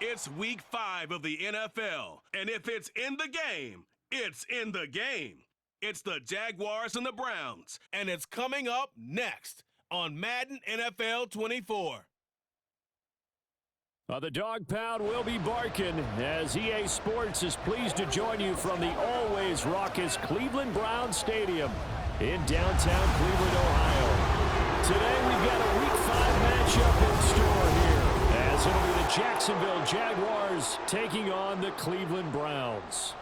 It's week 5 of the NFL, and if it's in the game, it's in the game. It's the Jaguars and the Browns, and it's coming up next on Madden NFL 24. The dog pound will be barking as EA Sports is pleased to join you from the always raucous Cleveland Browns Stadium in downtown Cleveland, Ohio. Today we've got a Week 5 matchup in store here, as it'll be the Jacksonville Jaguars taking on the Cleveland Browns.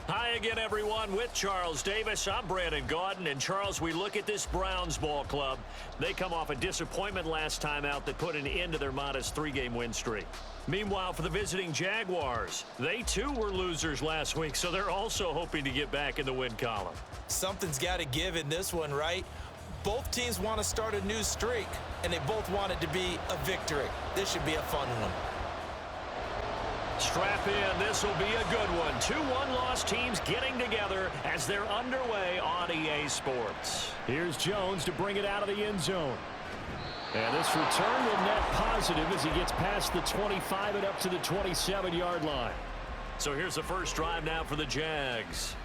Hi again, everyone. With Charles Davis, I'm Brandon Gaudin. And, Charles, we look at this Browns ball club. They come off a disappointment last time out that put an end to their modest 3-game win streak. Meanwhile, for the visiting Jaguars, they too were losers last week, so they're also hoping to get back in the win column. Something's got to give in this one, right? Both teams want to start a new streak, and they both want it to be a victory. This should be a fun one. Strap in. This will be a good one. 2 one-loss teams getting together as they're underway on EA Sports. Here's Jones to bring it out of the end zone. And this return will net positive as he gets past the 25 and up to the 27-yard line. So here's the first drive now for the Jags.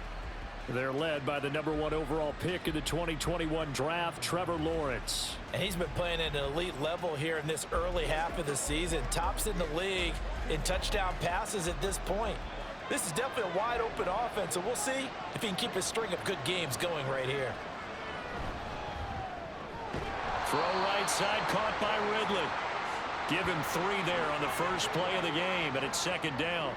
They're led by the #1 overall pick in the 2021 draft, Trevor Lawrence. And he's been playing at an elite level here in this early half of the season. Tops in the league in touchdown passes at this point. This is definitely a wide-open offense, and we'll see if he can keep his string of good games going right here. Throw right side, caught by Ridley. Give him 3 there on the first play of the game, and it's second down.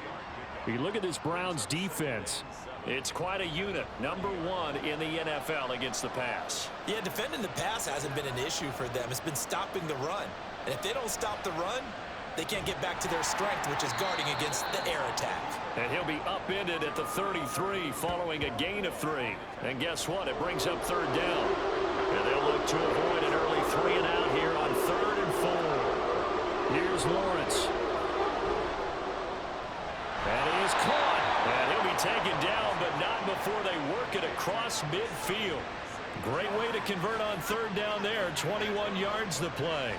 You look at this Browns defense. It's quite a unit. #1 in the NFL against the pass. Yeah, defending the pass hasn't been an issue for them. It's been stopping the run. And if they don't stop the run, they can't get back to their strength, which is guarding against the air attack. And he'll be upended at the 33 following a gain of 3. And guess what? It brings up third down. And they'll look to avoid an early 3 and out here on 3rd and 4. Here's Lawrence. And he is caught. And he'll be taken down, but not before they work it across midfield. Great way to convert on 3rd down there. 21 yards to play.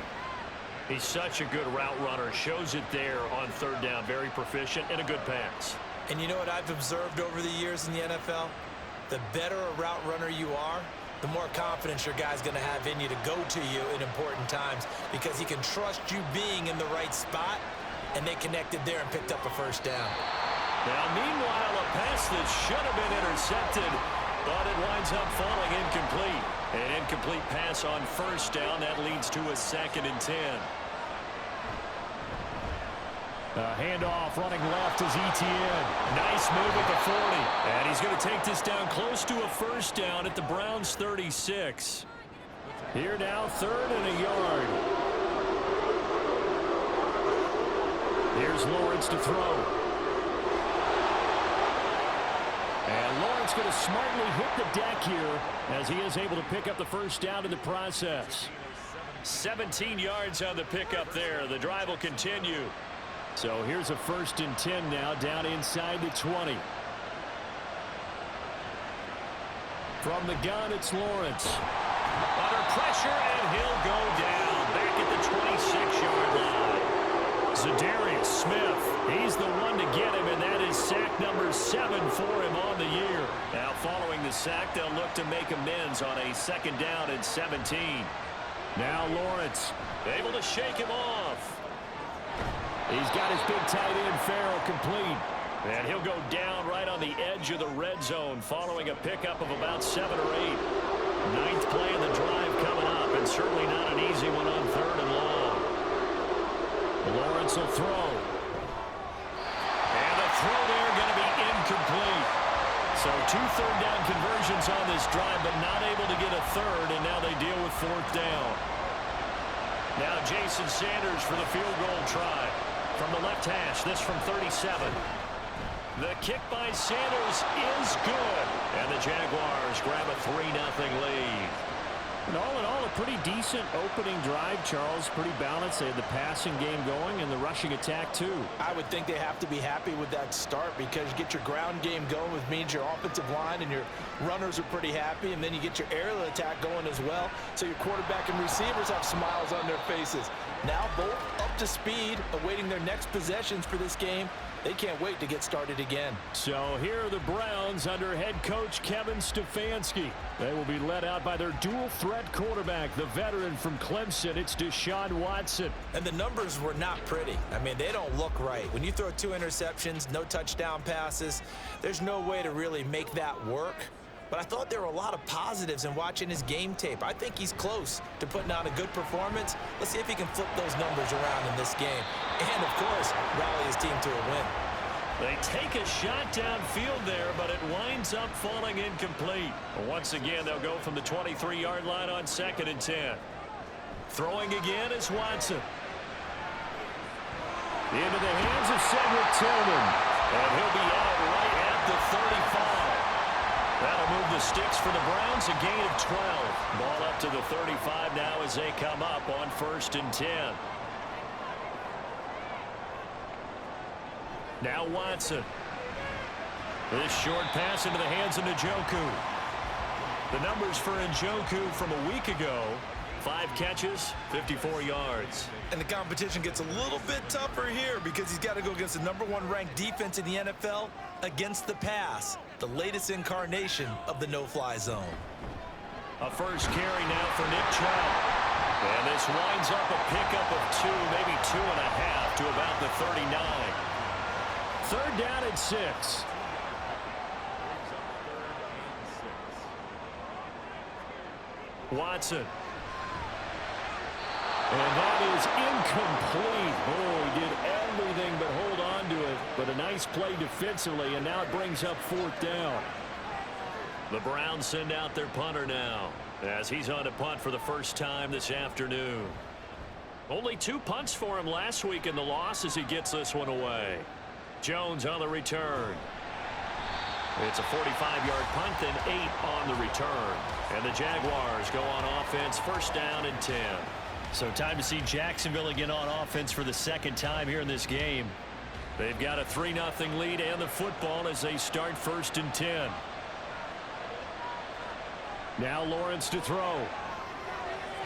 He's such a good route runner. Shows it there on 3rd down. Very proficient and a good pass. And you know what I've observed over the years in the NFL? The better a route runner you are, the more confidence your guy's going to have in you to go to you in important times because he can trust you being in the right spot, and they connected there and picked up a first down. Now, meanwhile, a pass that should have been intercepted, but it winds up falling incomplete. An incomplete pass on 1st down. That leads to a 2nd and 10. Handoff running left is ETN. Nice move at the 40. And he's going to take this down close to a 1st down at the Browns' 36. Here now, 3rd and a yard. Here's Lawrence to throw. And Lawrence going to smartly hit the deck here as he is able to pick up the 1st down in the process. 17 yards on the pickup there. The drive will continue. So here's a 1st and 10 now down inside the 20. From the gun, it's Lawrence. Under pressure, and he'll go down back at the 26-yard line. Zadarius Smith, he's the one to get him, and that is sack #7 for him on the year. Now, following the sack, they'll look to make amends on a 2nd down and 17. Now Lawrence, able to shake him off. He's got his big tight end, Farrell, complete. And he'll go down right on the edge of the red zone following a pickup of about 7 or 8. 9th play of the drive coming up, and certainly not an easy one on 3rd and long. Lawrence will throw. And the throw there going to be incomplete. So 2 3rd down conversions on this drive, but not able to get a 3rd, and now they deal with 4th down. Now Jason Sanders for the field goal try. From the left hash, this from 37. The kick by Sanders is good. And the Jaguars grab a 3-0 lead. And all in all, a pretty decent opening drive, Charles. Pretty balanced. They had the passing game going and the rushing attack, too. I would think they have to be happy with that start because you get your ground game going, which means your offensive line and your runners are pretty happy, and then you get your aerial attack going as well, so your quarterback and receivers have smiles on their faces. Now both up to speed, awaiting their next possessions for this game. They can't wait to get started again. So here are the Browns under head coach Kevin Stefanski. They will be led out by their dual-threat quarterback, the veteran from Clemson. It's Deshaun Watson. And the numbers were not pretty. I mean, they don't look right. When you throw 2 interceptions, no touchdown passes, there's no way to really make that work. But I thought there were a lot of positives in watching his game tape. I think he's close to putting on a good performance. Let's see if he can flip those numbers around in this game. And, of course, rally his team to a win. They take a shot downfield there, but it winds up falling incomplete. Once again, they'll go from the 23-yard line on 2nd and 10. Throwing again is Watson. Into the hands of Cedric Tillman. And he'll be out right at the 35. That'll move the sticks for the Browns, a gain of 12. Ball up to the 35 now as they come up on 1st and 10. Now Watson. This short pass into the hands of Njoku. The numbers for Njoku from a week ago: 5 catches, 54 yards. And the competition gets a little bit tougher here because he's got to go against the #1 ranked defense in the NFL against the pass, the latest incarnation of the no-fly zone. A first carry now for Nick Chubb. And this winds up a pickup of 2, maybe 2.5 to about the 39. 3rd down and 6. Watson. And that is incomplete. Oh, he did everything but hold on to it. But a nice play defensively, and now it brings up 4th down. The Browns send out their punter now, as he's on to punt for the first time this afternoon. Only 2 punts for him last week in the loss as he gets this one away. Jones on the return. It's a 45-yard punt, then 8 on the return. And the Jaguars go on offense, 1st down and 10. So time to see Jacksonville again on offense for the 2nd time here in this game. They've got a 3-0 lead and the football as they start 1st and 10. Now Lawrence to throw.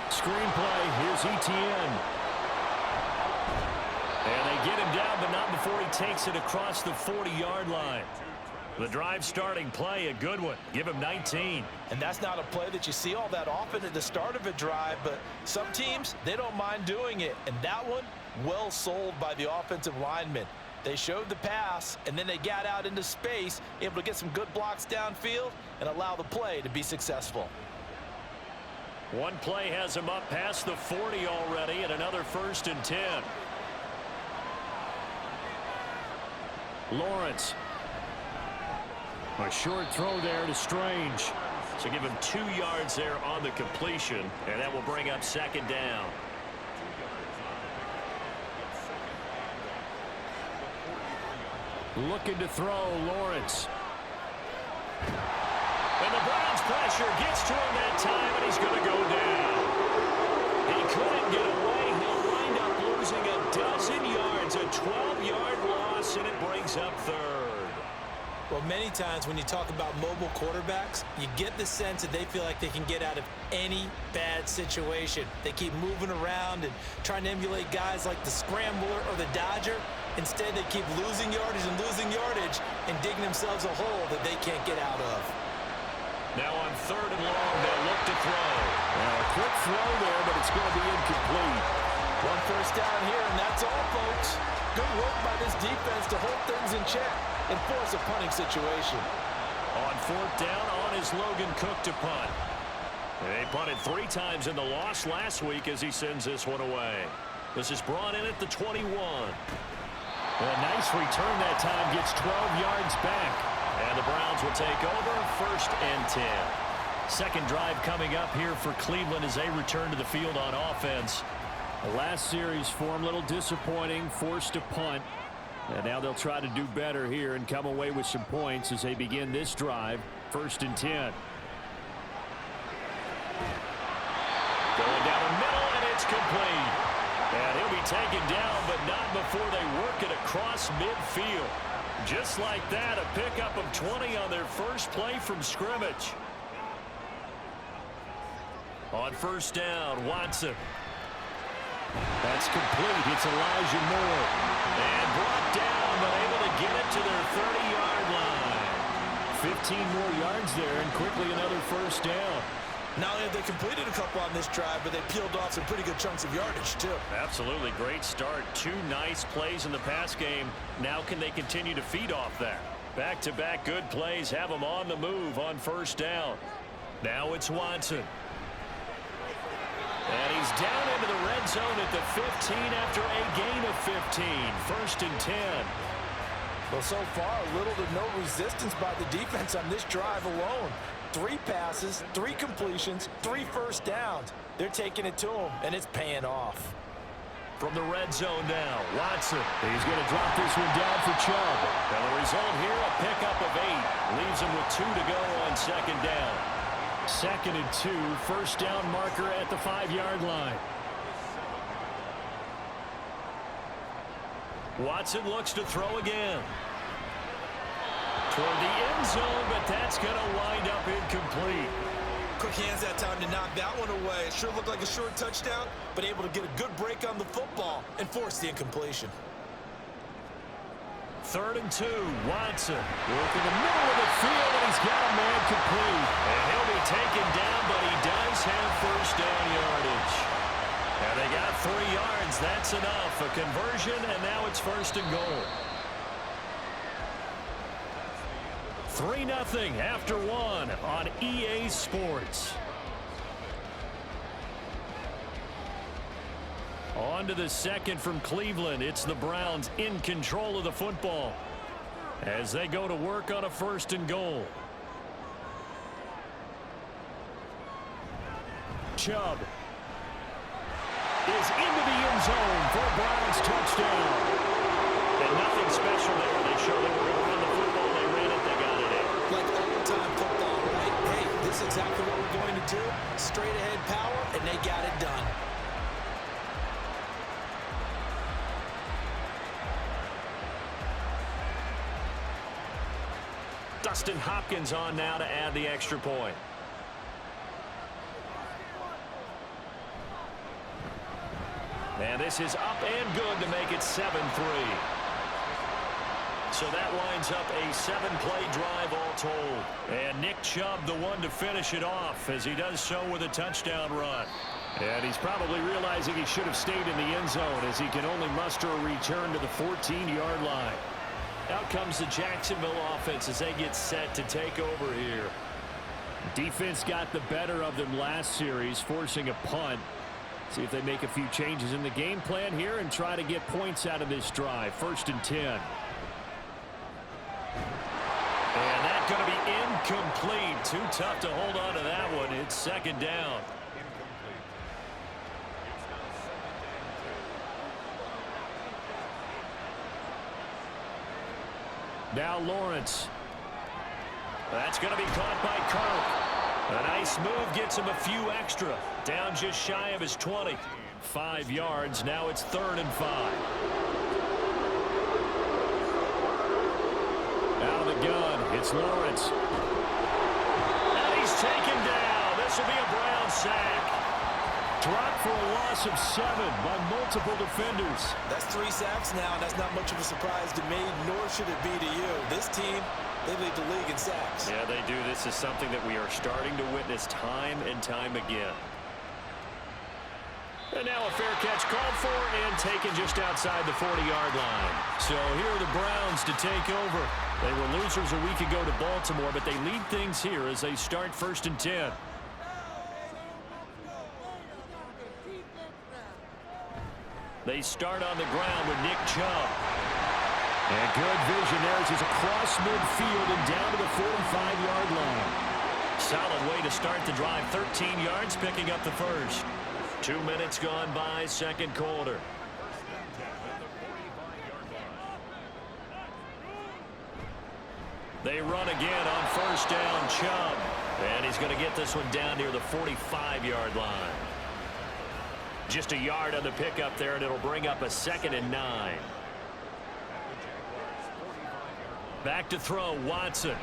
Screenplay. Here's Etienne. And they get him down, but not before he takes it across the 40-yard line. The drive starting play, a good one. Give him 19. And that's not a play that you see all that often at the start of a drive, but some teams, they don't mind doing it. And that one, well sold by the offensive lineman. They showed the pass, and then they got out into space, able to get some good blocks downfield and allow the play to be successful. One play has him up past the 40 already, and another 1st and 10. Lawrence. A short throw there to Strange. So give him 2 yards there on the completion, and that will bring up 2nd down. Looking to throw, Lawrence. And the Browns pressure gets to him that time, and he's going to go down. He couldn't get away. He'll wind up losing a dozen yards, a 12-yard loss, and it brings up 3rd. Well, many times when you talk about mobile quarterbacks, you get the sense that they feel like they can get out of any bad situation. They keep moving around and trying to emulate guys like the Scrambler or the Dodger. Instead, they keep losing yardage and digging themselves a hole that they can't get out of. Now on 3rd and long, they'll look to throw. A quick throw there, but it's going to be incomplete. 1 first down here, and that's all, folks. Good work by this defense to hold things in check and force a punting situation. On 4th down, on is Logan Cook to punt. They punted 3 times in the loss last week as he sends this one away. This is brought in at the 21. A nice return that time, gets 12 yards back. And the Browns will take over, 1st and 10. 2nd drive coming up here for Cleveland as they return to the field on offense. The last series for him, a little disappointing, forced to punt. And now they'll try to do better here and come away with some points as they begin this drive, 1st and 10. taken down, but not before they work it across midfield. Just like that, a pickup of 20 on their first play from scrimmage. On first down, Watson. That's complete. It's Elijah Moore. And brought down, but able to get it to their 30-yard line. 15 more yards there, and quickly another first down. Not only have they completed a couple on this drive, but they peeled off some pretty good chunks of yardage, too. Absolutely great start. 2 nice plays in the pass game. Now can they continue to feed off that? Back-to-back good plays have them on the move on first down. Now it's Watson. And he's down into the red zone at the 15 after a gain of 15. First and 10. Well, so far, little to no resistance by the defense on this drive alone. 3 passes, 3 completions, 3 first downs. They're taking it to him, and it's paying off. From the red zone now, Watson. He's going to drop this one down for Chubb. And the result here, a pickup of 8. Leaves him with 2 to go on second down. Second and 2, first down marker at the 5-yard line. Watson looks to throw again. Toward the end zone, but that's going to wind up incomplete. Quick hands that time to knock that one away. It sure looked like a short touchdown, but able to get a good break on the football and force the incompletion. Third and 2, Watson. Working the middle of the field, and he's got a man complete. And he'll be taken down, but he does have first down yardage. And they got 3 yards. That's enough. A conversion, and now it's first and goal. 3-0 after 1 on EA Sports. On to the second from Cleveland. It's the Browns in control of the football as they go to work on a first and goal. Chubb is into the end zone for a Browns touchdown. And nothing special there. They showed they were going to run the football. They ran it. They got it in. Like old-time football, right? Hey, this is exactly what we're going to do. Straight-ahead power, and they got it done. Dustin Hopkins on now to add the extra point. And this is up and good to make it 7-3. So that lines up a 7-play drive all told. And Nick Chubb the one to finish it off as he does so with a touchdown run. And he's probably realizing he should have stayed in the end zone as he can only muster a return to the 14-yard line. Out comes the Jacksonville offense as they get set to take over here. Defense got the better of them last series, forcing a punt. See if they make a few changes in the game plan here and try to get points out of this drive. First and 10. And that's going to be incomplete. Too tough to hold on to that one. It's second down. Now Lawrence. That's going to be caught by Kirk. A nice move gets him a few extra. Down just shy of his 20. 5 yards. Now it's 3rd and 5. Out of the gun. It's Lawrence. And he's taken down. This will be a Brown sack. Dropped for a loss of 7 by multiple defenders. That's 3 sacks now, and that's not much of a surprise to me, nor should it be to you. This team, they lead the league in sacks. Yeah, they do. This is something that we are starting to witness time and time again. And now a fair catch called for and taken just outside the 40-yard line. So here are the Browns to take over. They were losers a week ago to Baltimore, but they lead things here as they start 1st and 10. They start on the ground with Nick Chubb. And good vision there as he's across midfield and down to the 45-yard line. Solid way to start the drive. 13 yards, picking up the first. 2 minutes gone by, second quarter. They run again on first down, Chubb. And he's going to get this one down near the 45-yard line. Just a yard on the pickup there, and it'll bring up a 2nd and 9. Back to throw, Watson.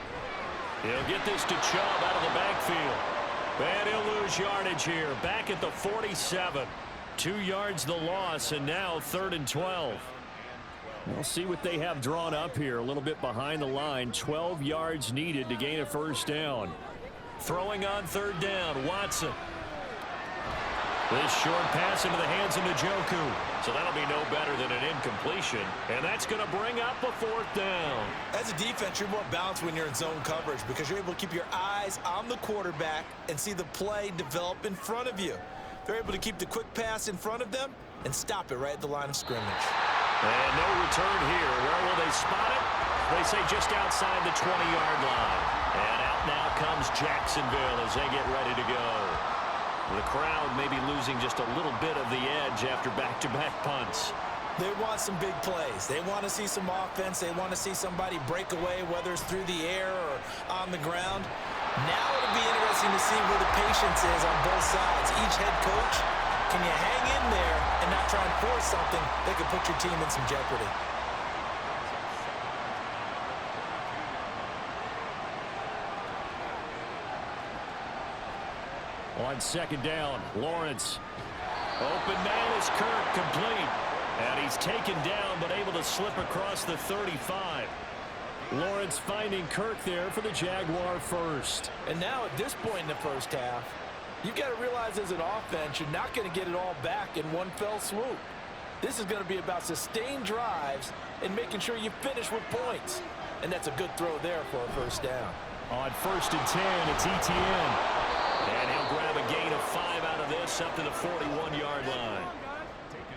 He'll get this to Chubb out of the backfield. And he'll lose yardage here. Back at the 47. 2 yards the loss, and now 3rd and 12. We'll see what they have drawn up here. A little bit behind the line. 12 yards needed to gain a 1st down. Throwing on 3rd down, Watson. This short pass into the hands of Njoku. So that'll be no better than an incompletion. And that's going to bring up a 4th down. As a defense, you're more balanced when you're in zone coverage because you're able to keep your eyes on the quarterback and see the play develop in front of you. They're able to keep the quick pass in front of them and stop it right at the line of scrimmage. And no return here. Where will they spot it? They say just outside the 20-yard line. And out now comes Jacksonville as they get ready to go. The crowd may be losing just a little bit of the edge after back-to-back punts. They want some big plays. They want to see some offense. They want to see somebody break away, whether it's through the air or on the ground. Now it'll be interesting to see where the patience is on both sides. Each head coach, can you hang in there and not try and force something that could put your team in some jeopardy? On 2nd down, Lawrence. Open man is Kirk, complete. And he's taken down but able to slip across the 35. Lawrence finding Kirk there for the Jaguar 1st. And now at this point in the first half, you've got to realize as an offense, you're not going to get it all back in one fell swoop. This is going to be about sustained drives and making sure you finish with points. And that's a good throw there for a 1st down. On 1st and 10, it's Etienne. And he'll grab a gain of 5 out of this up to the 41-yard line.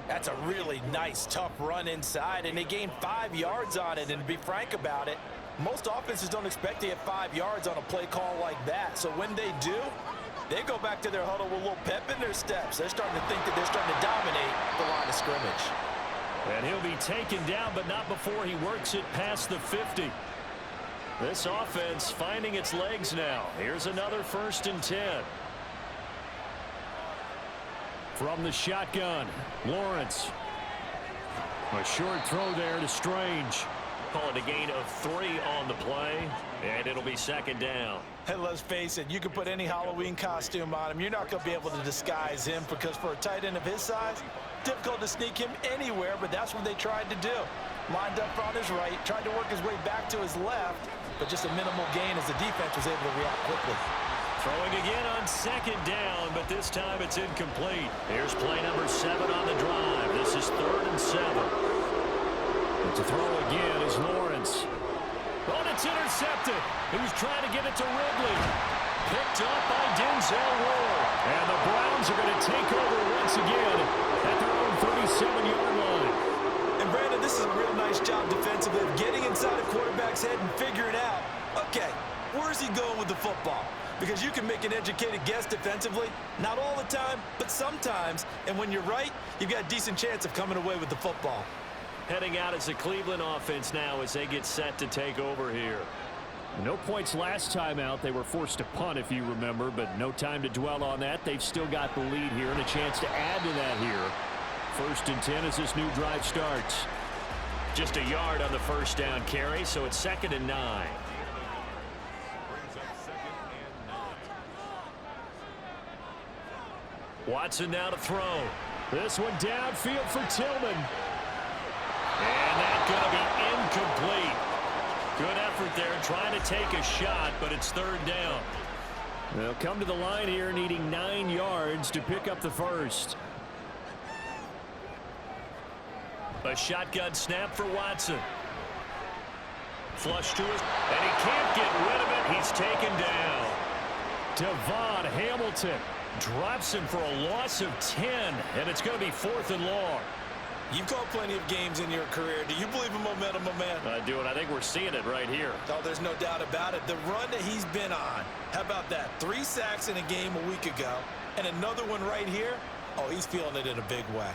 That's a really nice, tough run inside, and they gained 5 yards on it. And to be frank about it, most offenses don't expect to get 5 yards on a play call like that. So when they do, they go back to their huddle with a little pep in their steps. They're starting to think that they're starting to dominate the line of scrimmage. And he'll be taken down, but not before he works it past the 50. This offense finding its legs now. Here's another 1st and 10. From the shotgun, Lawrence. A short throw there to Strange. Call it a gain of 3 on the play, and it'll be 2nd down. Hey, let's face it, you can put any Halloween costume on him. You're not going to be able to disguise him because for a tight end of his size, difficult to sneak him anywhere, but that's what they tried to do. Lined up on his right, tried to work his way back to his left, but just a minimal gain as the defense was able to react quickly. Throwing again on 2nd down, but this time it's incomplete. Here's play number 7 on the drive. This is 3rd and 7. But to throw again is Lawrence. Oh, and it's intercepted. He was trying to get it to Ridley. Picked up by Denzel Ward. And the Browns are going to take over once again at their own 37-yard line. And Brandon, this is a real nice job defensively of getting inside a quarterback's head and figuring out, okay, where's he going with the football? Because you can make an educated guess defensively, not all the time, but sometimes. And when you're right, you've got a decent chance of coming away with the football. Heading out as the Cleveland offense now as they get set to take over here. No points last time out. They were forced to punt, if you remember, but no time to dwell on that. They've still got the lead here and a chance to add to that here. 1st and 10 as this new drive starts. Just a yard on the 1st down carry, so it's 2nd and 9. Watson now to throw. This one downfield for Tillman. And that's going to be incomplete. Good effort there trying to take a shot, but it's 3rd down. They'll come to the line here needing 9 yards to pick up the 1st. A shotgun snap for Watson. Flush to his, and he can't get rid of it. He's taken down. Devon Hamilton drops him for a loss of 10, and it's going to be 4th and long. You've called plenty of games in your career. Do you believe in momentum, my man? I do, and I think we're seeing it right here. Oh, there's no doubt about it. The run that he's been on, how about that? 3 sacks in a game a week ago, and another one right here. Oh, he's feeling it in a big way.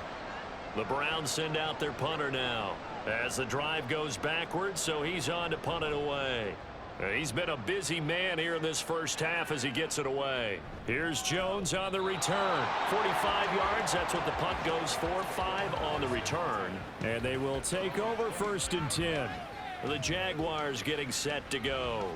The Browns send out their punter now as the drive goes backwards, so he's on to punt it away. He's been a busy man here in this first half as he gets it away. Here's Jones on the return. 45 yards, that's what the punt goes for. 5 on the return. And they will take over 1st and 10. The Jaguars getting set to go.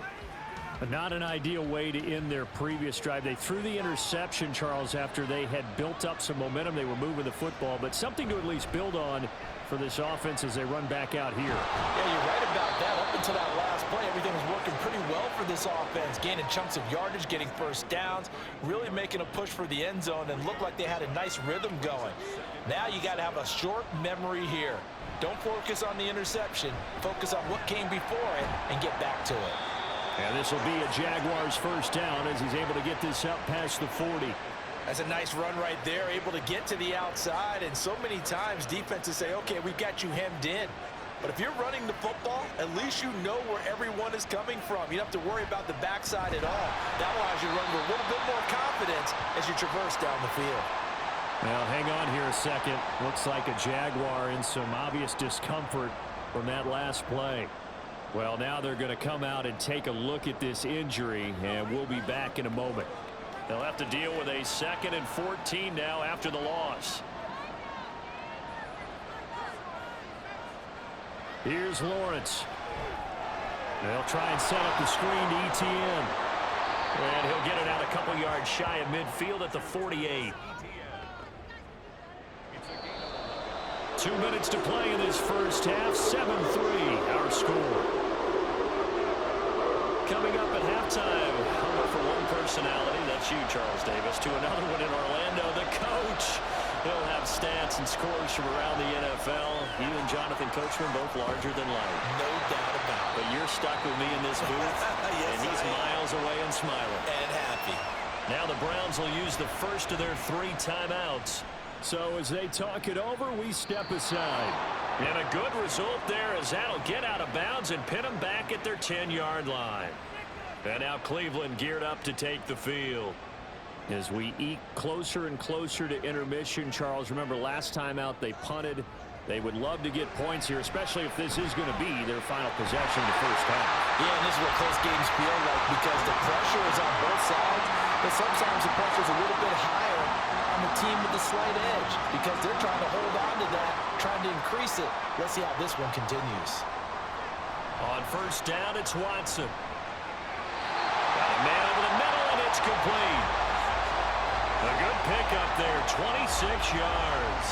Not an ideal way to end their previous drive. They threw the interception, Charles, after they had built up some momentum. They were moving the football, but something to at least build on for this offense as they run back out here. Yeah, you're right about that. Up until that last play, everything was working pretty well for this offense. Gaining chunks of yardage, getting first downs, really making a push for the end zone, and looked like they had a nice rhythm going. Now you got to have a short memory here. Don't focus on the interception. Focus on what came before it and get back to it. And this will be a Jaguars first down as he's able to get this up past the 40. That's a nice run right there, able to get to the outside. And so many times defenses say, okay, we've got you hemmed in. But if you're running the football, at least you know where everyone is coming from. You don't have to worry about the backside at all. That allows you to run with a little bit more confidence as you traverse down the field. Now, hang on here a second. Looks like a Jaguar in some obvious discomfort from that last play. Well, now they're going to come out and take a look at this injury, and we'll be back in a moment. They'll have to deal with a 2nd and 14 now after the loss. Here's Lawrence. They'll try and set up the screen to ETN. And he'll get it out a couple yards shy of midfield at the 48. 2 minutes to play in this first half. 7-3 our score. Coming up at halftime, I'll go for one personality. That's you, Charles Davis. To another one in Orlando, the coach. He'll have stats and scores from around the NFL. You and Jonathan Coachman both larger than life. No doubt about it. But you're stuck with me in this booth, yes, and he's miles away and smiling. And happy. Now the Browns will use the first of their 3 timeouts. So as they talk it over, we step aside. And a good result there as that'll get out of bounds and pin them back at their 10-yard line. And now Cleveland geared up to take the field. As we eke closer and closer to intermission, Charles, remember last time out they punted. They would love to get points here, especially if this is going to be their final possession the first half. Yeah, and this is what close games feel like because the pressure is on both sides, but sometimes the pressure is a little bit higher on the team with the slight edge because they're trying to hold on to that, trying to increase it. Let's see how this one continues. On first down, it's Watson. Got a man over the middle, and it's complete. A good pickup there, 26 yards.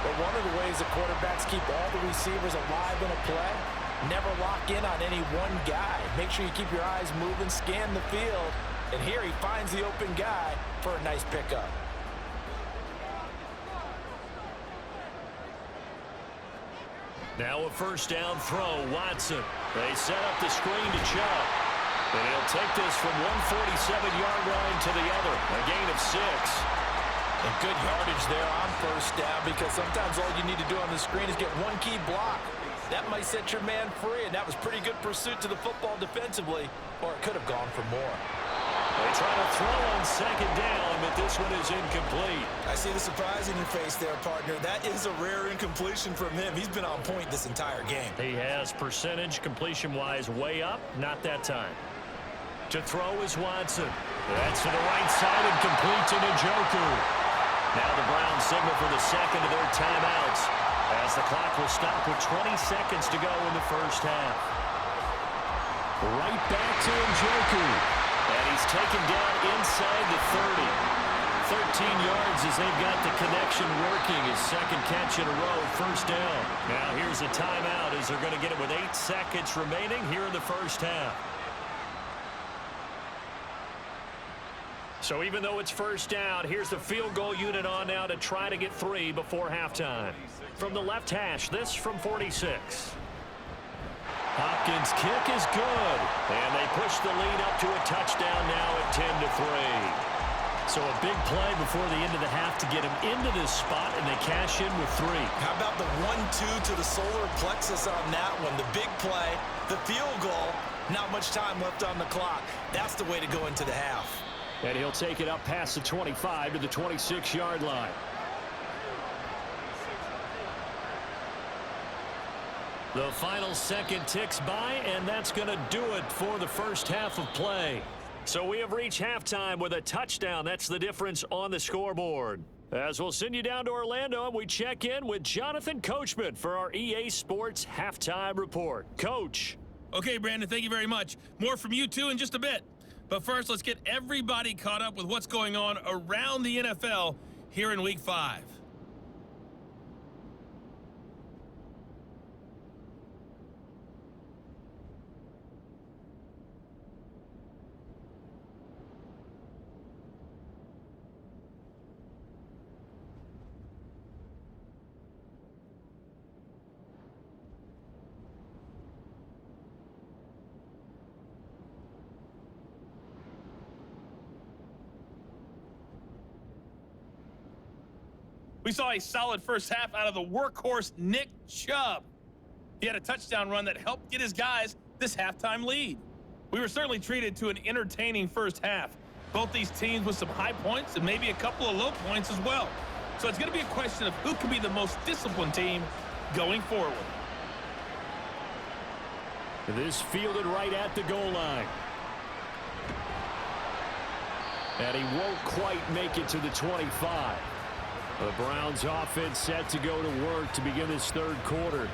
But one of the ways the quarterbacks keep all the receivers alive in a play, never lock in on any one guy. Make sure you keep your eyes moving, scan the field, and here he finds the open guy for a nice pickup. Now a first down throw, Watson. They set up the screen to Chubb. And he'll take this from 147-yard line to the other, a gain of 6. And good yardage there on first down because sometimes all you need to do on the screen is get one key block. That might set your man free, and that was pretty good pursuit to the football defensively, or it could have gone for more. They try to throw on second down, but this one is incomplete. I see the surprise in your face there, partner. That is a rare incompletion from him. He's been on point this entire game. He has percentage completion-wise way up, not that time. To throw is Watson. That's to the right side and complete to Njoku. Now the Browns signal for the second of their timeouts as the clock will stop with 20 seconds to go in the first half. Right back to Njoku. And he's taken down inside the 30. 13 yards as they've got the connection working. His second catch in a row, first down. Now here's a timeout as they're going to get it with 8 seconds remaining here in the first half. So even though it's first down, here's the field goal unit on now to try to get 3 before halftime. From the left hash, this from 46. Hopkins' kick is good. And they push the lead up to a touchdown now at 10-3. So a big play before the end of the half to get him into this spot, and they cash in with 3. How about the 1-2 to the solar plexus on that one? The big play, the field goal, not much time left on the clock. That's the way to go into the half. And he'll take it up past the 25 to the 26-yard line. The final second ticks by, and that's going to do it for the first half of play. So we have reached halftime with a touchdown. That's the difference on the scoreboard. As we'll send you down to Orlando, and we check in with Jonathan Coachman for our EA Sports Halftime Report. Coach. Okay, Brandon, thank you very much. More from you, too, in just a bit. But first, let's get everybody caught up with what's going on around the NFL here in Week 5. We saw a solid first half out of the workhorse Nick Chubb. He had a touchdown run that helped get his guys this halftime lead. We were certainly treated to an entertaining first half. Both these teams with some high points and maybe a couple of low points as well. So it's going to be a question of who can be the most disciplined team going forward. This fielded right at the goal line. And he won't quite make it to the 25. The Browns offense set to go to work to begin this third quarter.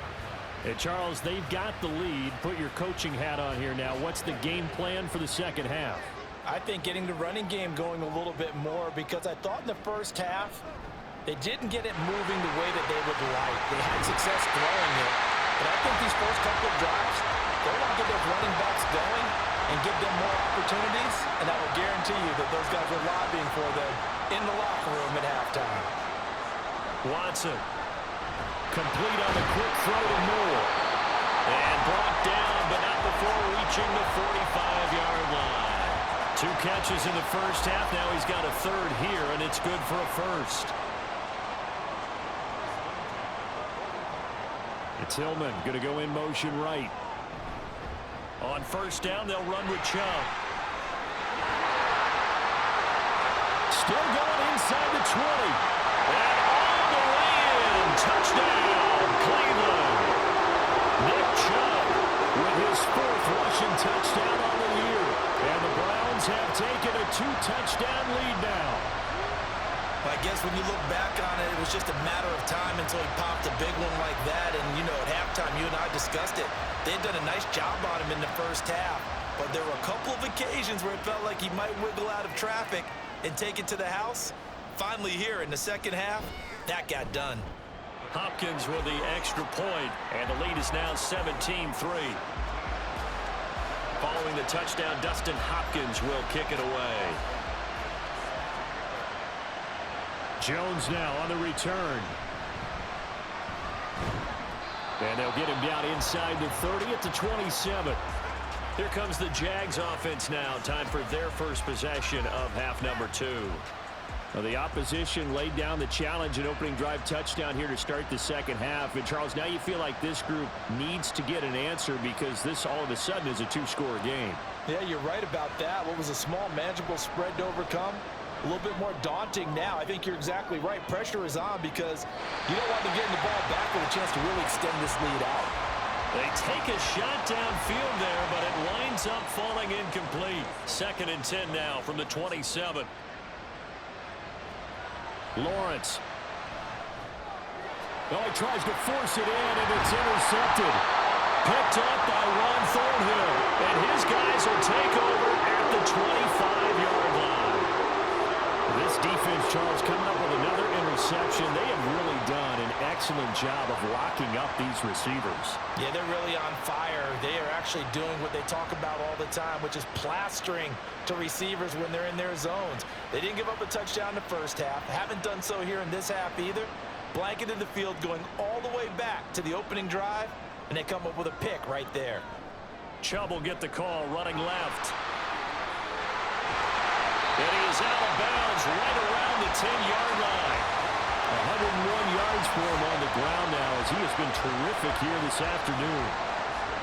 And Charles, they've got the lead. Put your coaching hat on here now. What's the game plan for the second half? I think getting the running game going a little bit more, because I thought in the first half they didn't get it moving the way that they would like. They had success throwing it. But I think these first couple of drives, they want to get those running backs going and give them more opportunities. And I will guarantee you that those guys are lobbying for them in the locker room at halftime. Watson. Complete on the quick throw to Moore. And brought down, but not before reaching the 45-yard line. 2 catches in the first half. Now he's got a third here, and it's good for a first. It's Hillman going to go in motion right. On first down, they'll run with Chubb. Still going inside the 20. And all the way in. Touchdown, Cleveland. Nick Chubb with his 4th rushing touchdown on the year. And the Browns have taken a 2-touchdown lead now. I guess when you look back on it, it was just a matter of time until he popped a big one like that. And, you know, at halftime, you and I discussed it. They had done a nice job on him in the first half. But there were a couple of occasions where it felt like he might wiggle out of traffic and take it to the house. Finally here in the second half, that got done. Hopkins with the extra point, and the lead is now 17-3. Following the touchdown, Dustin Hopkins will kick it away. Jones now on the return. And they'll get him down inside the 30 at the 27. Here comes the Jags offense now. Time for their first possession of half number 2. Well, the opposition laid down the challenge and opening drive touchdown here to start the second half. And, Charles, now you feel like this group needs to get an answer because this all of a sudden is a 2-score game. Yeah, you're right about that. What was a small, manageable spread to overcome, a little bit more daunting now. I think you're exactly right. Pressure is on because you don't want them getting the ball back with a chance to really extend this lead out. They take a shot downfield there, but it winds up falling incomplete. 2nd and 10 now from the 27. Lawrence. Oh, he tries to force it in, and it's intercepted. Picked up by Juan Thornhill, and his guys will take over at the 25-yard line. This defense, Charles, coming up with another interception. They have really done an excellent job of locking up these receivers. Yeah, they're really on fire. They are actually doing what they talk about all the time, which is plastering to receivers when they're in their zones. They didn't give up a touchdown in the first half. Haven't done so here in this half either. Blanketed the field going all the way back to the opening drive, and they come up with a pick right there. Chubb will get the call running left. And he is out of bounds right around the 10-yard line. 101 yards for him on the ground now as he has been terrific here this afternoon.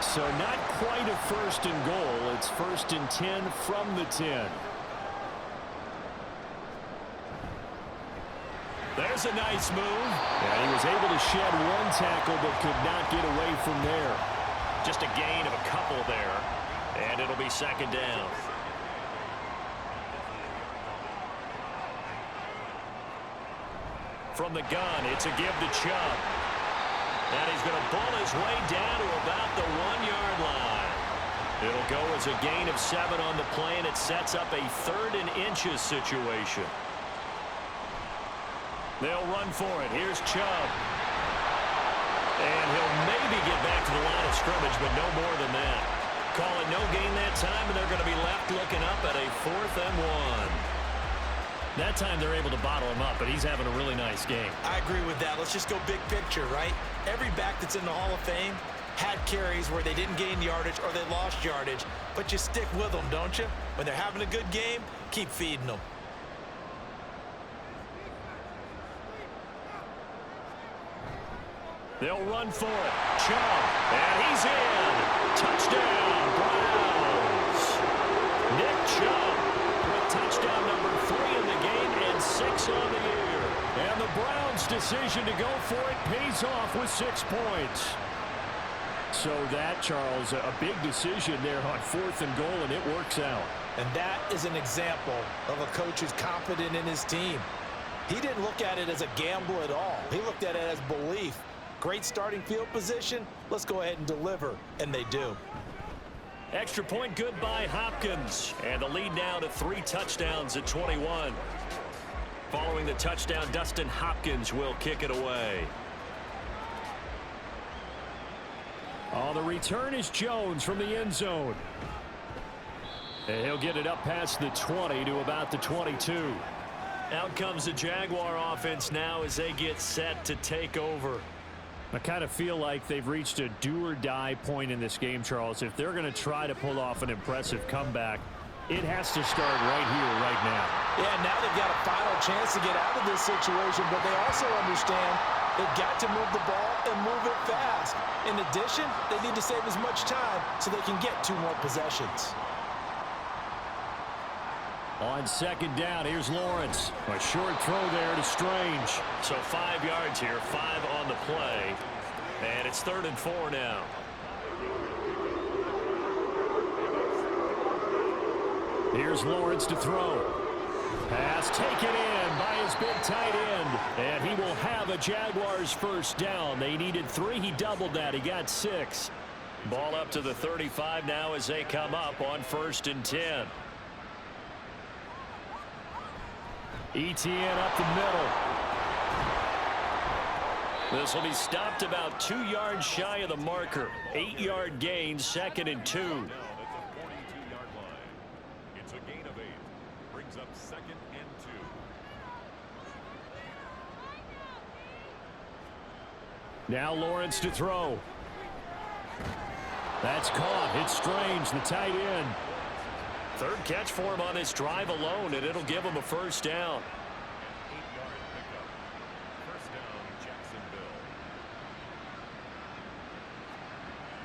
So not quite a 1st and goal. It's 1st and 10 from the 10. There's a nice move. And he was able to shed one tackle but could not get away from there. Just a gain of a couple there. And it'll be second down. From the gun, it's a give to Chubb. And he's going to bull his way down to about the 1-yard line. It'll go as a gain of 7 on the play, and it sets up a 3rd and inches situation. They'll run for it. Here's Chubb. And he'll maybe get back to the line of scrimmage, but no more than that. Calling no gain that time, and they're going to be left looking up at a 4th and 1. That time they're able to bottle him up, but he's having a really nice game. I agree with that. Let's just go big picture, right? Every back that's in the Hall of Fame had carries where they didn't gain yardage or they lost yardage, but you stick with them, don't you? When they're having a good game, keep feeding them. They'll run for it. Chubb, and he's in. Touchdown, Browns. Nick Chubb with touchdown number 3 in the game and 6 on the year. And the Browns' decision to go for it pays off with 6 points. So that, Charles, a big decision there on 4th and goal, and it works out. And that is an example of a coach who's confident in his team. He didn't look at it as a gamble at all. He looked at it as belief. Great starting field position. Let's go ahead and deliver, and they do. Extra point good by Hopkins. And the lead now to 3 touchdowns at 21. Following the touchdown, Dustin Hopkins will kick it away. Oh, the return is Jones from the end zone. And he'll get it up past the 20 to about the 22. Out comes the Jaguar offense now as they get set to take over. I kind of feel like they've reached a do-or-die point in this game, Charles. If they're going to try to pull off an impressive comeback, it has to start right here, right now. Yeah, now they've got a final chance to get out of this situation, but they also understand they've got to move the ball and move it fast. In addition, they need to save as much time so they can get 2 more possessions. On 2nd down, here's Lawrence. A short throw there to Strange. So 5 yards here, 5 on the play. And it's 3rd and 4 now. Here's Lawrence to throw. Pass taken in by his big tight end. And he will have a Jaguars 1st down. They needed 3. He doubled that. He got 6. Ball up to the 35 now as they come up on 1st and 10. ETN up the middle. This will be stopped about 2 yards shy of the marker. 8-yard gain, 2nd and 2. Now that's a 42-yard line. It's a gain of 8. Brings up 2nd and 2. Now Lawrence to throw. That's caught. It's Strange, the tight end. 3rd catch for him on this drive alone, and it'll give him a 1st down. 8-yard pickup. 1st down, Jacksonville.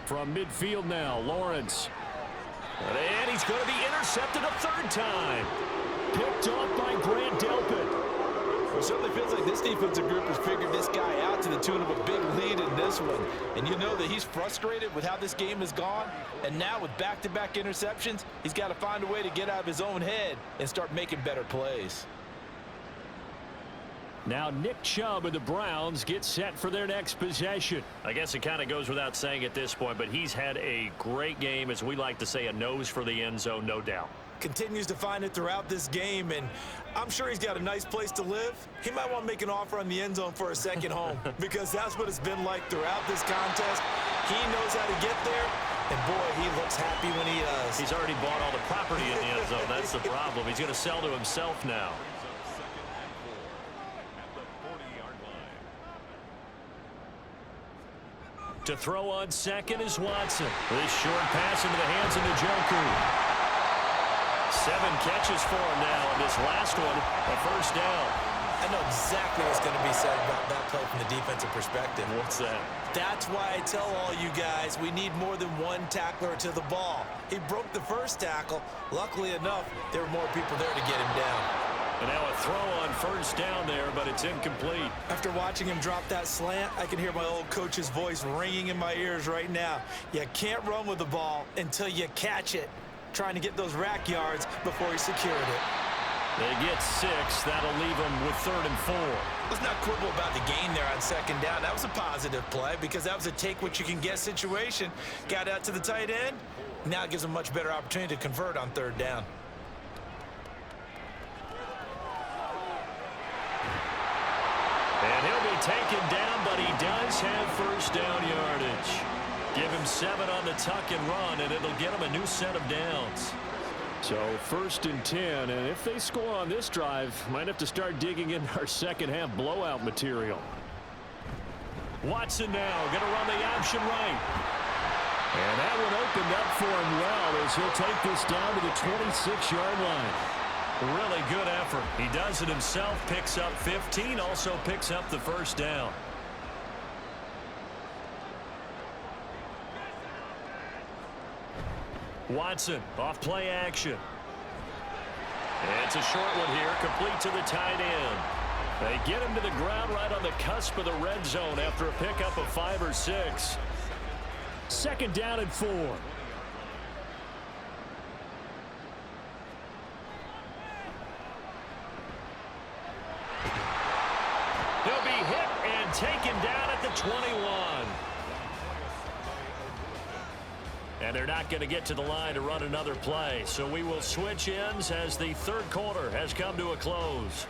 From midfield now, Lawrence. And he's going to be intercepted a 3rd time. Picked off by Grant Delpit. It certainly feels like this defensive group has figured this guy out to the tune of a big lead in this one. And you know that he's frustrated with how this game has gone. And now with back-to-back interceptions, he's got to find a way to get out of his own head and start making better plays. Now Nick Chubb and the Browns get set for their next possession. I guess it kind of goes without saying at this point, but he's had a great game, as we like to say, a nose for the end zone, no doubt. Continues to find it throughout this game, and I'm sure he's got a nice place to live. He might want to make an offer on the end zone for a second home because that's what it's been like throughout this contest. He knows how to get there, and boy, he looks happy when he does. He's already bought all the property in the end zone. That's the problem. He's going to sell to himself now. To throw on 2nd is Watson. This short pass into the hands of Njoku. 7 catches for him now, and this last one, a 1st down. I know exactly what's going to be said about that play from the defensive perspective. What's that? That's why I tell all you guys we need more than one tackler to the ball. He broke the 1st tackle. Luckily enough, there were more people there to get him down. And now a throw on first down there, but it's incomplete. After watching him drop that slant, I can hear my old coach's voice ringing in my ears right now. You can't run with the ball until you catch it. Trying to get those rack yards before he secured it. They get 6. That'll leave them with 3rd and 4. Let's not quibble about the gain there on 2nd down. That was a positive play because that was a take-what-you-can-get situation. Got out to the tight end. Now it gives them a much better opportunity to convert on 3rd down. And he'll be taken down, but he does have first down yardage. Give him 7 on the tuck and run, and it'll get him a new set of downs. So 1st and 10, and if they score on this drive, might have to start digging in our second half blowout material. Watson now going to run the option right. And that one opened up for him well as he'll take this down to the 26-yard line. Really good effort. He does it himself, picks up 15, also picks up the first down. Watson off play action. It's a short one here, complete to the tight end. They get him to the ground right on the cusp of the red zone after a pickup of 5 or 6. 2nd down and 4. He'll be hit and taken down at the 21. And they're not going to get to the line to run another play. So we will switch ends as the 3rd quarter has come to a close.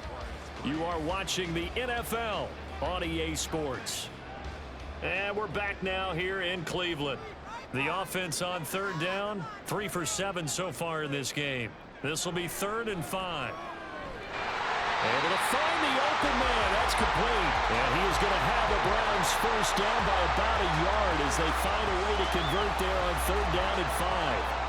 You are watching the NFL on EA Sports. And we're back now here in Cleveland. The offense on 3rd down, 3 for 7 so far in this game. This will be 3rd and 5. Able to find the open man. That's complete. And he is going to have the Browns first down by about a yard as they find a way to convert there on 3rd down and 5.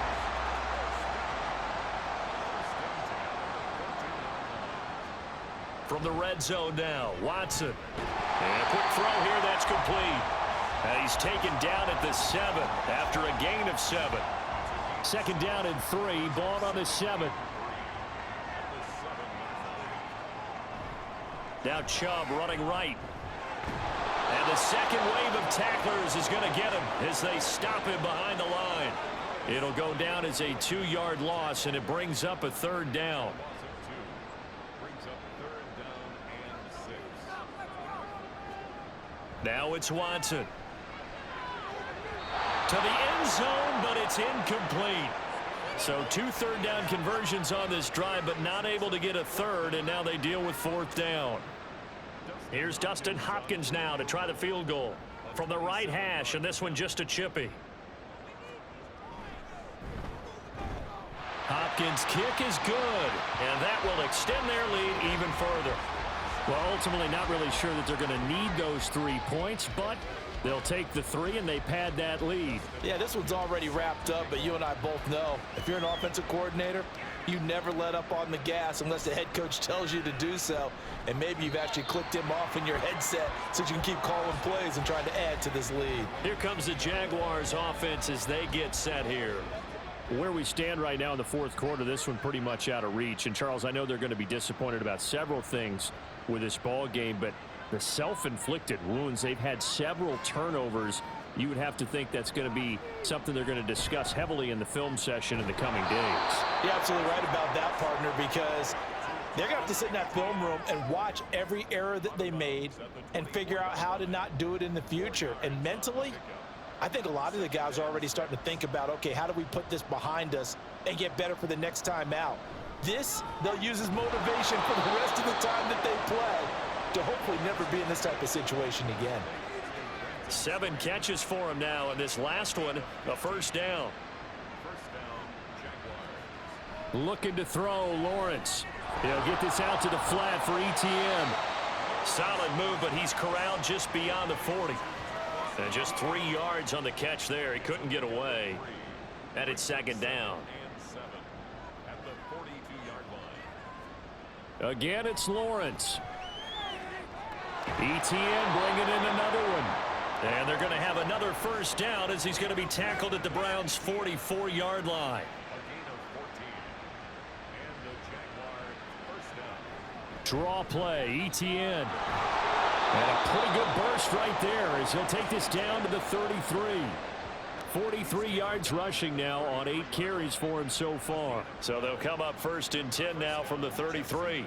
From the red zone now, Watson. And a quick throw here, that's complete. And he's taken down at the 7 after a gain of 7. 2nd down and 3, ball on the 7. Now Chubb running right. And the second wave of tacklers is going to get him as they stop him behind the line. It'll go down as a 2-yard loss, and it brings up a 3rd down. Now it's Watson. To the end zone, but it's incomplete. So 2 3rd down conversions on this drive, but not able to get a 3rd, and now they deal with 4th down. Here's Dustin Hopkins now to try the field goal from the right hash, and this one just a chippy. Hopkins' kick is good, and that will extend their lead even further. Well, ultimately not really sure that they're going to need those 3 points, but they'll take the 3 and they pad that lead. Yeah, this one's already wrapped up, but you and I both know if you're an offensive coordinator, you never let up on the gas unless the head coach tells you to do so. And maybe you've actually clicked him off in your headset so you can keep calling plays and trying to add to this lead. Here comes the Jaguars offense as they get set here. Where we stand right now in the 4th quarter, this one pretty much out of reach. And, Charles, I know they're going to be disappointed about several things with this ball game, but the self-inflicted wounds, they've had several turnovers. You would have to think that's going to be something they're going to discuss heavily in the film session in the coming days. You're absolutely right about that, partner, because they're going to have to sit in that film room and watch every error that they made and figure out how to not do it in the future. And mentally, I think a lot of the guys are already starting to think about, okay, how do we put this behind us and get better for the next time out? This, they'll use as motivation for the rest of the time that they play to hopefully never be in this type of situation again. 7 catches for him now, and this last one, a first down. Looking to throw, Lawrence. He'll get this out to the flat for ETN. Solid move, but he's corralled just beyond the 40. And just 3 yards on the catch there. He couldn't get away. And it's 2nd down. Again, it's Lawrence. ETN bringing in another one. And they're going to have another first down as he's going to be tackled at the Browns' 44-yard line. Draw play, ETN. And a pretty good burst right there as he'll take this down to the 33. 43 yards rushing now on 8 carries for him so far. So they'll come up 1st and 10 now from the 33.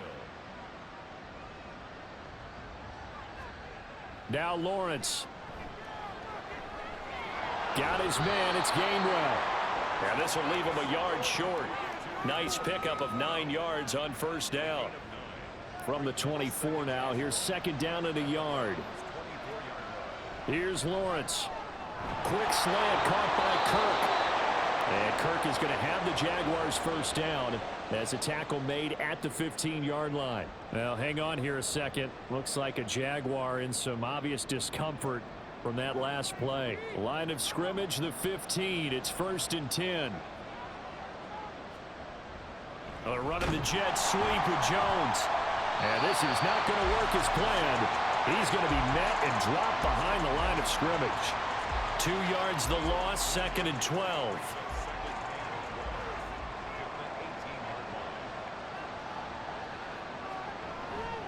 Now Lawrence. Got his man. It's Gainwell. And this will leave him a yard short. Nice pickup of 9 yards on 1st down. From the 24 now. Here's 2nd down and a yard. Here's Lawrence. Quick slant caught by Kirk. And Kirk is going to have the Jaguars 1st down as a tackle made at the 15-yard line. Well, hang on here a second. Looks like a Jaguar in some obvious discomfort from that last play. Line of scrimmage, the 15. It's 1st and 10. Running the jet sweep with Jones. And this is not going to work as planned. He's going to be met and dropped behind the line of scrimmage. 2 yards the loss, 2nd and 12.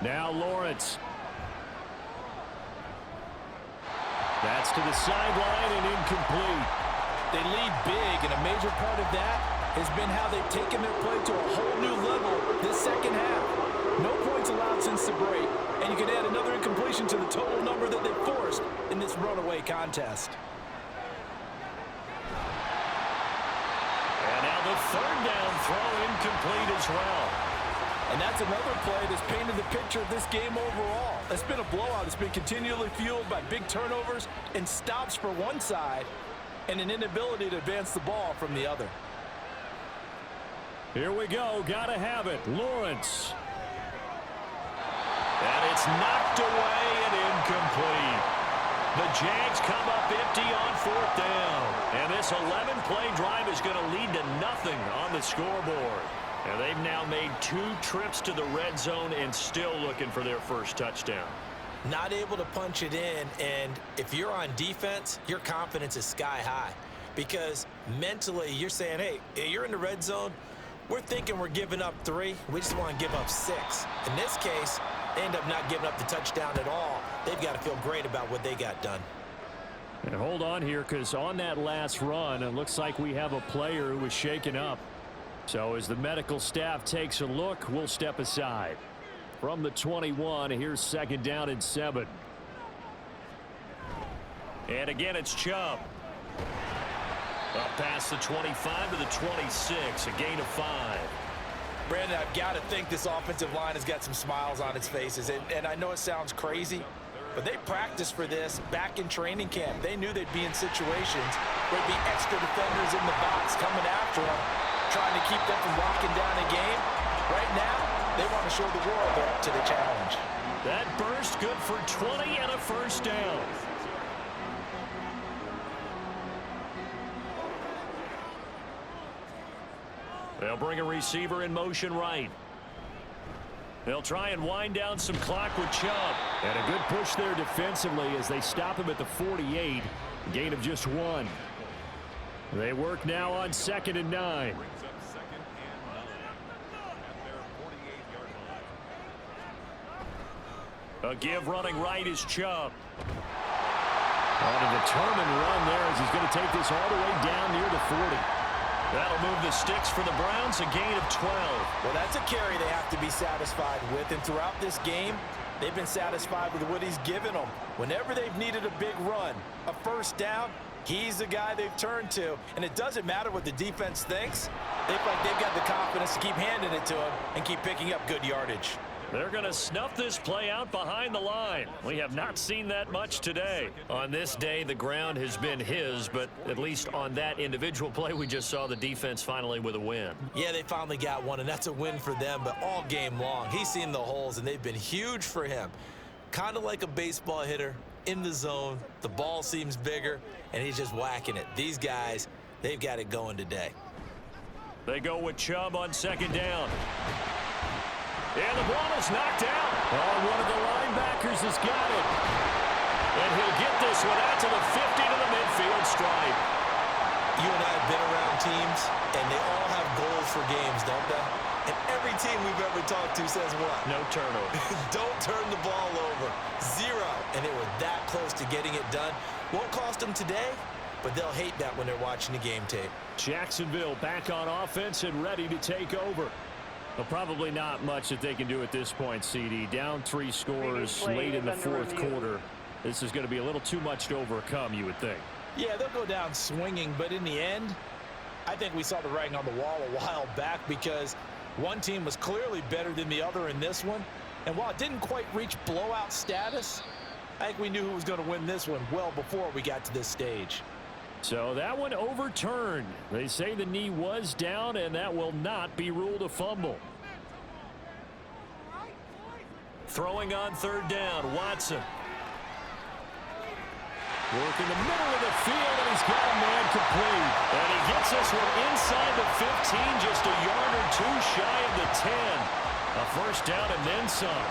Now Lawrence. That's to the sideline and incomplete. They lead big, and a major part of that has been how they've taken their play to a whole new level this second half. No points allowed since the break, and you can add another incompletion to the total number that they've forced in this runaway contest. And now the 3rd down throw incomplete as well. And that's another play that's painted the picture of this game overall. It's been a blowout. It's been continually fueled by big turnovers and stops for one side and an inability to advance the ball from the other. Here we go. Got to have it. Lawrence. And it's knocked away and incomplete. The Jags come up empty on 4th down. And this 11-play drive is going to lead to nothing on the scoreboard. And they've now made 2 trips to the red zone and still looking for their 1st touchdown. Not able to punch it in, and if you're on defense, your confidence is sky high. Because mentally, you're saying, hey, you're in the red zone. We're thinking we're giving up 3. We just want to give up 6. In this case, they end up not giving up the touchdown at all. They've got to feel great about what they got done. And hold on here, because on that last run, it looks like we have a player who was shaken up. So as the medical staff takes a look, we'll step aside. From the 21, here's 2nd down and 7. And again, it's Chubb. Up past the 25 to the 26, a gain of 5. Brandon, I've got to think this offensive line has got some smiles on its faces. And I know it sounds crazy, but they practiced for this back in training camp. They knew they'd be in situations where there'd be extra defenders in the box coming after them, trying to keep them from locking down a game. Right now, they want to show the world they're up to the challenge. That burst good for 20 and a 1st down. They'll bring a receiver in motion right. They'll try and wind down some clock with Chubb. And a good push there defensively as they stop him at the 48. A gain of just 1. They work now on 2nd and 9. A give running right is Chubb. On a determined run there as he's going to take this all the way down near the 40. That'll move the sticks for the Browns, a gain of 12. Well, that's a carry they have to be satisfied with. And throughout this game, they've been satisfied with what he's given them. Whenever they've needed a big run, a 1st down, he's the guy they've turned to. And it doesn't matter what the defense thinks. They feel like they've got the confidence to keep handing it to him and keep picking up good yardage. They're going to snuff this play out behind the line. We have not seen that much today. On this day, the ground has been his, but at least on that individual play, we just saw the defense finally with a win. Yeah, they finally got one, and that's a win for them, but all game long, he's seen the holes, and they've been huge for him. Kind of like a baseball hitter in the zone. The ball seems bigger, and he's just whacking it. These guys, they've got it going today. They go with Chubb on 2nd down. And the ball is knocked out. Oh, one of the linebackers has got it. And he'll get this one out to the 50 to the midfield stripe. You and I have been around teams, and they all have goals for games, don't they? And every team we've ever talked to says what? No turnover. Don't turn the ball over. 0. And they were that close to getting it done. Won't cost them today, but they'll hate that when they're watching the game tape. Jacksonville back on offense and ready to take over. Well, probably not much that they can do at this point, CD. Down 3 scores late in the fourth quarter. This is going to be a little too much to overcome, you would think. Yeah, they'll go down swinging, but in the end, I think we saw the writing on the wall a while back because one team was clearly better than the other in this one. And while it didn't quite reach blowout status, I think we knew who was going to win this one well before we got to this stage. So that one overturned. They say the knee was down, and that will not be ruled a fumble. Throwing on 3rd down, Watson. Work in the middle of the field, and he's got a man complete. And he gets this one inside the 15, just a yard or 2 shy of the 10. A first down and then some.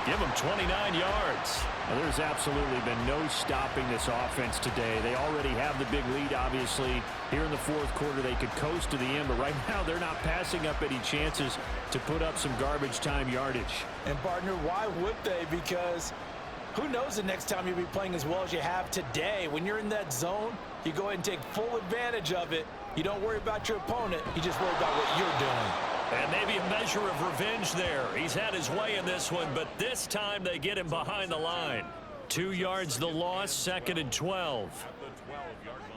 Give him 29 yards. Well, there's absolutely been no stopping this offense today. They already have the big lead, obviously. Here in the fourth quarter, they could coast to the end, but right now they're not passing up any chances to put up some garbage time yardage. And, partner, why would they? Because who knows the next time you'll be playing as well as you have today. When you're in that zone, you go ahead and take full advantage of it. You don't worry about your opponent. You just worry about what you're doing. And maybe a measure of revenge there. He's had his way in this one, but this time they get him behind the line. 2 yards the loss, 2nd and 12. At the 12-yard line.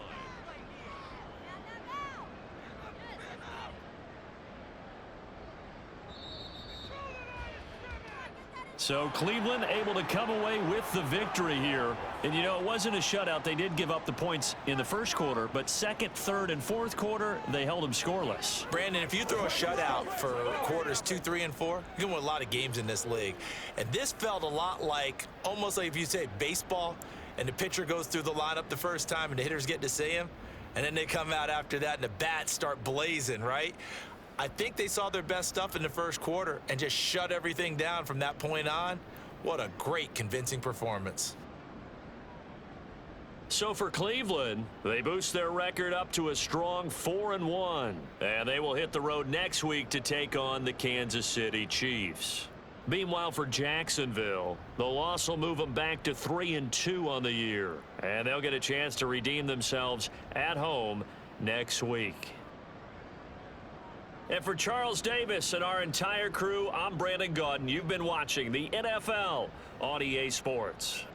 So Cleveland able to come away with the victory here. And, you know, it wasn't a shutout. They did give up the points in the first quarter, but 2nd, 3rd, and 4th quarter, they held them scoreless. Brandon, if you throw a shutout for quarters 2, 3, and 4, you can win a lot of games in this league. And this felt a lot like, almost like if you say baseball, and the pitcher goes through the lineup the first time and the hitters get to see him, and then they come out after that and the bats start blazing, right? I think they saw their best stuff in the first quarter and just shut everything down from that point on. What a great, convincing performance. So for Cleveland, they boost their record up to a strong 4-1. And they will hit the road next week to take on the Kansas City Chiefs. Meanwhile, for Jacksonville, the loss will move them back to 3-2 on the year. And they'll get a chance to redeem themselves at home next week. And for Charles Davis and our entire crew, I'm Brandon Gaudin. You've been watching the NFL on EA Sports.